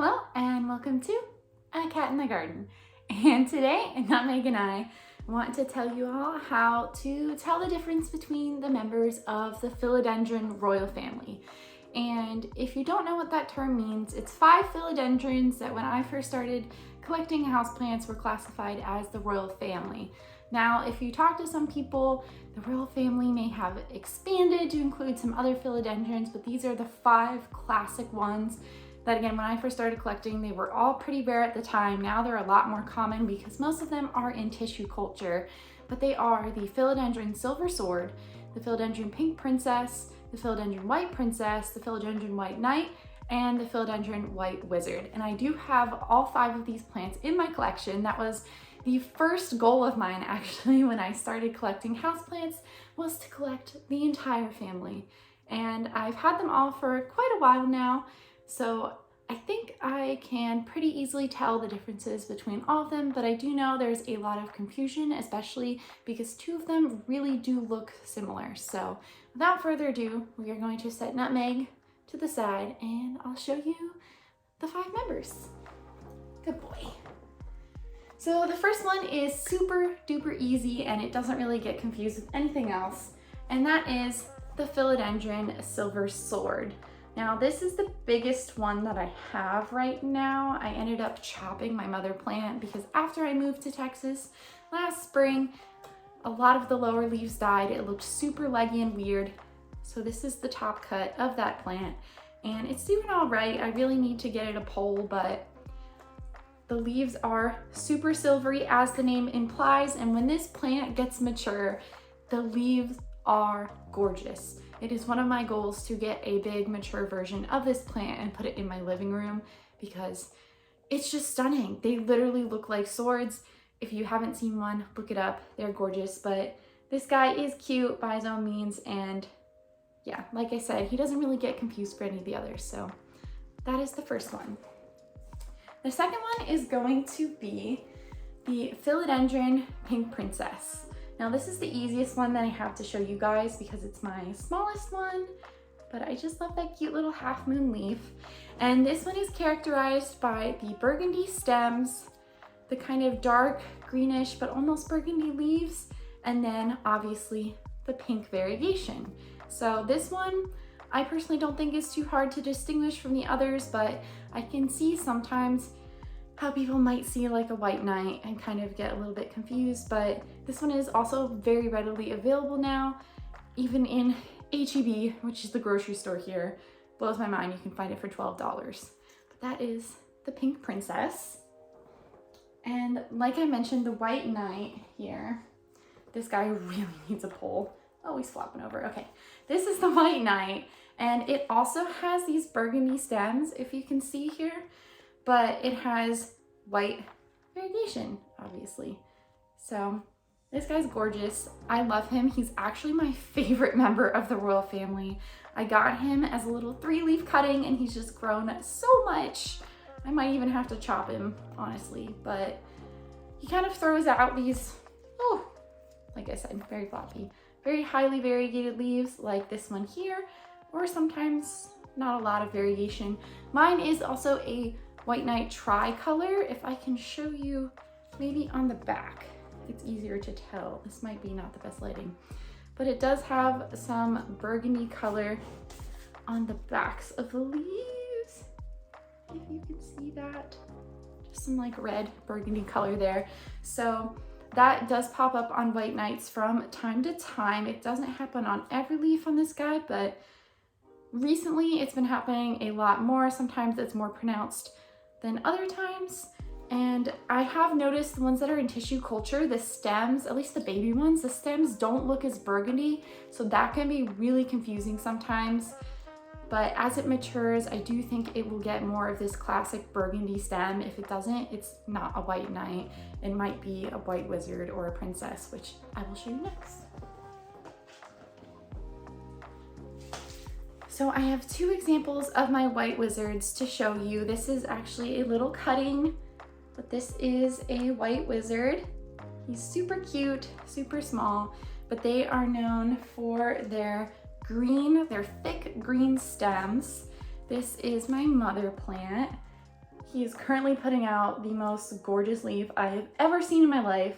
Hello and welcome to A Cat in the Garden. And today, Nutmeg and I want to tell you all how to tell the difference between the members of the Philodendron royal family. And if you don't know what that term means, it's 5 philodendrons that when I first started collecting houseplants were classified as the royal family. Now, if you talk to some people, the royal family may have expanded to include some other philodendrons, but these are the 5 classic ones that, again, when I first started collecting, they were all pretty rare at the time. Now they're a lot more common because most of them are in tissue culture, but they are the Philodendron Silver Sword, the Philodendron Pink Princess, the Philodendron White Princess, the Philodendron White Knight, and the Philodendron White Wizard. And I do have all 5 of these plants in my collection. That was the first goal of mine, actually, when I started collecting houseplants, was to collect the entire family. And I've had them all for quite a while now, so I think I can pretty easily tell the differences between all of them, but I do know there's a lot of confusion, especially because 2 of them really do look similar. So without further ado, we are going to set Nutmeg to the side and I'll show you the 5 members. Good boy. So the first one is super duper easy and it doesn't really get confused with anything else, and that is the Philodendron Silver Sword. Now this is the biggest one that I have right now. I ended up chopping my mother plant because after I moved to Texas last spring, a lot of the lower leaves died. It looked super leggy and weird. So this is the top cut of that plant and it's doing all right. I really need to get it a pole, but the leaves are super silvery as the name implies. And when this plant gets mature, the leaves are gorgeous. It is one of my goals to get a big mature version of this plant and put it in my living room because it's just stunning. They literally look like swords. If you haven't seen one, look it up. They're gorgeous, but this guy is cute by his own means. And yeah, like I said, he doesn't really get confused for any of the others. So that is the first one. The second one is going to be the Philodendron Pink Princess. Now this is the easiest one that I have to show you guys because it's my smallest one, but I just love that cute little half moon leaf. And this one is characterized by the burgundy stems, the kind of dark greenish but almost burgundy leaves, and then obviously the pink variegation. So this one I personally don't think is too hard to distinguish from the others, but I can see sometimes how people might see like a white knight and kind of get a little bit confused, but this one is also very readily available now, even in H-E-B, which is the grocery store here. Blows my mind, you can find it for $12. But that is the Pink Princess. And like I mentioned, the white knight here, this guy really needs a pole. Oh, he's flopping over, okay. This is the white knight, and it also has these burgundy stems, if you can see here, but it has white variegation, obviously. So this guy's gorgeous. I love him. He's actually my favorite member of the royal family. I got him as a little 3-leaf cutting and he's just grown so much. I might even have to chop him, honestly, but he kind of throws out these, oh, like I said, very floppy, very highly variegated leaves like this one here, or sometimes not a lot of variegation. Mine is also a White Knight tricolor. If I can show you maybe on the back, it's easier to tell. This might be not the best lighting, but it does have some burgundy color on the backs of the leaves. If you can see that, just some like red burgundy color there. So that does pop up on White Knights from time to time. It doesn't happen on every leaf on this guy, but recently it's been happening a lot more. Sometimes it's more pronounced than other times. And I have noticed the ones that are in tissue culture, the stems, at least the baby ones, the stems don't look as burgundy. So that can be really confusing sometimes. But as it matures, I do think it will get more of this classic burgundy stem. If it doesn't, it's not a white knight. It might be a white wizard or a princess, which I will show you next. So I have 2 examples of my white wizards to show you. This is actually a little cutting, but this is a white wizard. He's super cute, super small, but they are known for their green, their thick green stems. This is my mother plant. He is currently putting out the most gorgeous leaf I have ever seen in my life.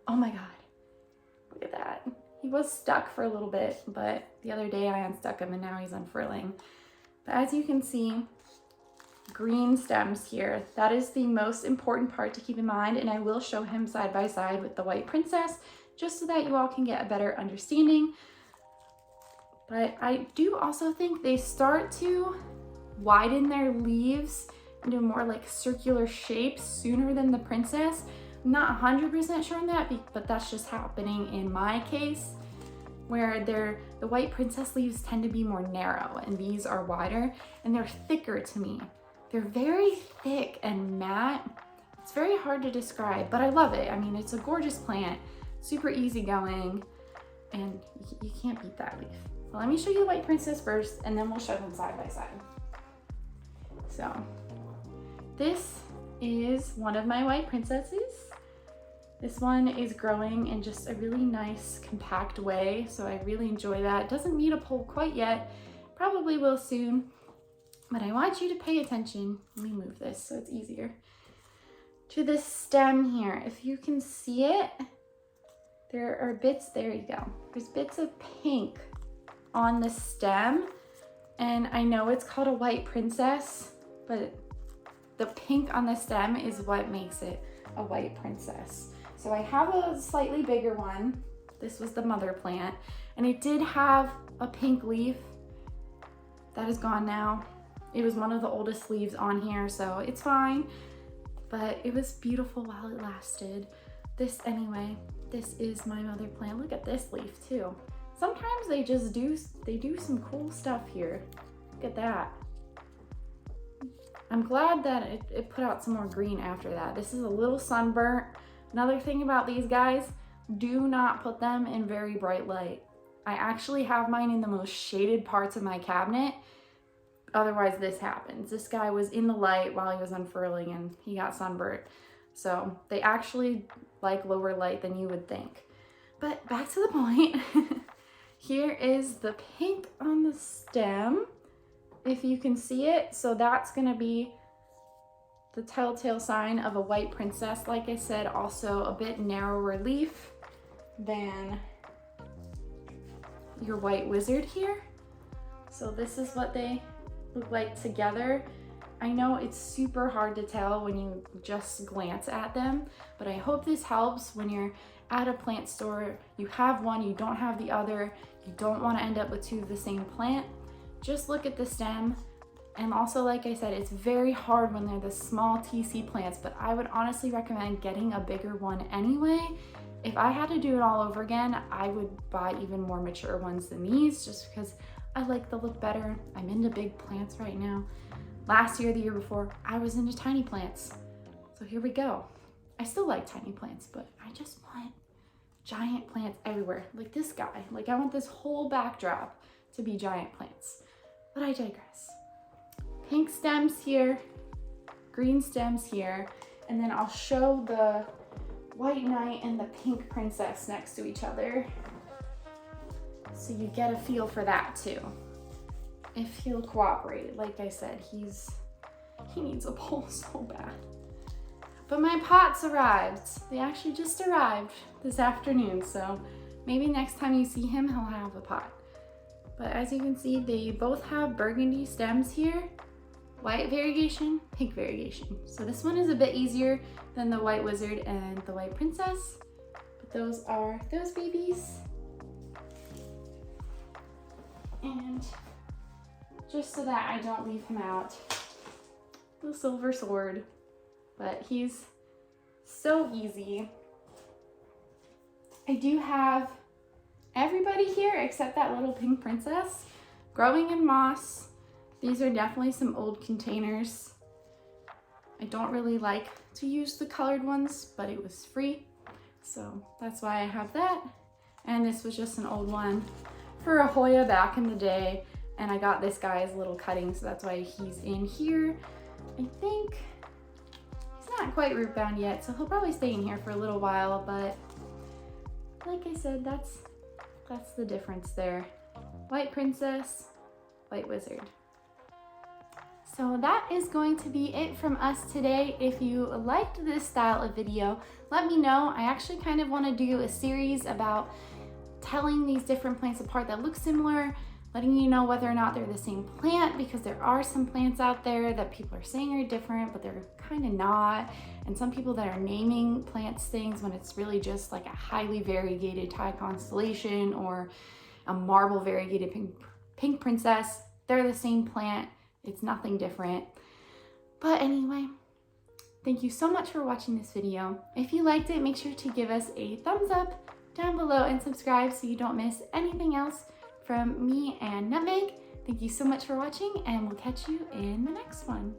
Oh my God, look at that. He was stuck for a little bit, but the other day I unstuck him and now he's unfurling. But as you can see, green stems here. That is the most important part to keep in mind, and I will show him side by side with the white princess just so that you all can get a better understanding. But I do also think they start to widen their leaves into more like circular shapes sooner than the princess. I'm not 100% sure on that, but that's just happening in my case, where the white princess leaves tend to be more narrow and these are wider and they're thicker to me. They're very thick and matte. It's very hard to describe, but I love it. I mean, it's a gorgeous plant, super easygoing, and you can't beat that leaf. Well, let me show you the white princess first, and then we'll show them side by side. So this is one of my white princesses. This one is growing in just a really nice, compact way, so I really enjoy that. It doesn't need a pole quite yet, probably will soon. But I want you to pay attention. Let me move this so it's easier. To this stem here. If you can see it, there are bits, there you go. There's bits of pink on the stem. And I know it's called a white princess, but the pink on the stem is what makes it a white princess. So I have a slightly bigger one. This was the mother plant. And it did have a pink leaf. That is gone now. It was one of the oldest leaves on here, so it's fine, but it was beautiful while it lasted. This is my mother plant. Look at this leaf too. Sometimes they do some cool stuff here. Look at that. I'm glad that it put out some more green after that. This is a little sunburnt. Another thing about these guys, do not put them in very bright light. I actually have mine in the most shaded parts of my cabinet. Otherwise this happens. This guy was in the light while he was unfurling and he got sunburnt. So they actually like lower light than you would think. But back to the point. Here is the pink on the stem, if you can see it. So that's gonna be the telltale sign of a white princess. Like I said, also a bit narrower leaf than your white wizard here. So this is what they look like together. I know it's super hard to tell when you just glance at them, but I hope this helps when you're at a plant store, you have one, you don't have the other, you don't want to end up with two of the same plant. Just look at the stem. And also, like I said, it's very hard when they're the small TC plants, but I would honestly recommend getting a bigger one anyway. If I had to do it all over again, I would buy even more mature ones than these just because I like the look better. I'm into big plants right now. Last year, the year before, I was into tiny plants. So here we go. I still like tiny plants, but I just want giant plants everywhere. Like this guy. Like I want this whole backdrop to be giant plants. But I digress. Pink stems here, green stems here, and then I'll show the white knight and the pink princess next to each other. So you get a feel for that too. If he'll cooperate. Like I said, he needs a pole so bad. But my pots arrived. They actually just arrived this afternoon, so maybe next time you see him, he'll have a pot. But as you can see, they both have burgundy stems here. White variegation, pink variegation. So this one is a bit easier than the white wizard and the white princess. But those are those babies. And just so that I don't leave him out, the silver sword. But he's so easy. I do have everybody here except that little pink princess growing in moss. These are definitely some old containers. I don't really like to use the colored ones, but it was free. So that's why I have that. And this was just an old one for a Hoya back in the day. And I got this guy's little cutting, so that's why he's in here. I think he's not quite root bound yet, so he'll probably stay in here for a little while, but like I said, that's the difference there. White princess, white wizard. So that is going to be it from us today. If you liked this style of video, let me know. I actually kind of want to do a series about telling these different plants apart that look similar, letting you know whether or not they're the same plant, because there are some plants out there that people are saying are different, but they're kind of not. And some people that are naming plants things when it's really just like a highly variegated Thai constellation or a marble variegated pink princess. They're the same plant. It's nothing different. But anyway, thank you so much for watching this video. If you liked it, make sure to give us a thumbs up down below and subscribe so you don't miss anything else from me and Nutmeg. Thank you so much for watching, and we'll catch you in the next one.